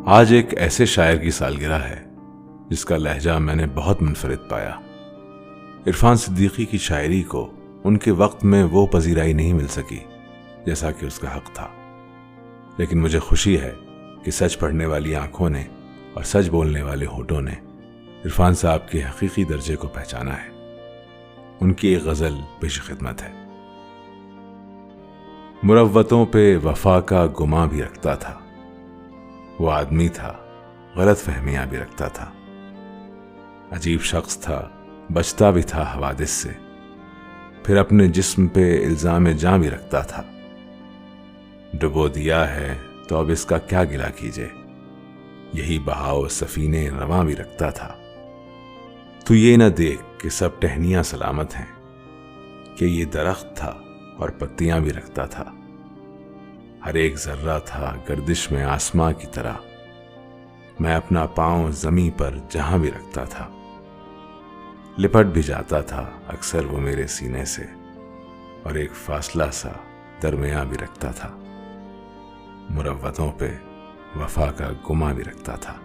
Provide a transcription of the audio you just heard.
आज एक ऐसे शायर की सालगिरह है जिसका लहजा मैंने बहुत मुनफरिद पाया। इरफान सिद्दीकी की शायरी को उनके वक्त में वो पजीराई नहीं मिल सकी जैसा कि उसका हक था, लेकिन मुझे खुशी है कि सच पढ़ने वाली आंखों ने और सच बोलने वाले होठों ने इरफान साहब के हकीकी दर्जे को पहचाना है। उनकी एक गजल पेश खिदमत है। मुरव्वतों पे वफा का गुमा भी रखता था, वो आदमी था गलत फहमियां भी रखता था। अजीब शख्स था, बचता भी था हवादिस से, फिर अपने जिस्म पे इल्जाम जां भी रखता था। डुबो दिया है तो अब इसका क्या गिला कीजिए, यही बहाव सफीने रवां भी रखता था। तू ये न देख कि सब टहनियां सलामत हैं, कि ये दरख्त था और पत्तियां भी रखता था। हर एक जर्रा था गर्दिश में आसमां की तरह, मैं अपना पांव जमीन पर जहां भी रखता था। लिपट भी जाता था अक्सर वो मेरे सीने से, और एक फासला सा दरमियां भी रखता था। मुरव्वतों पे वफा का गुमा भी रखता था।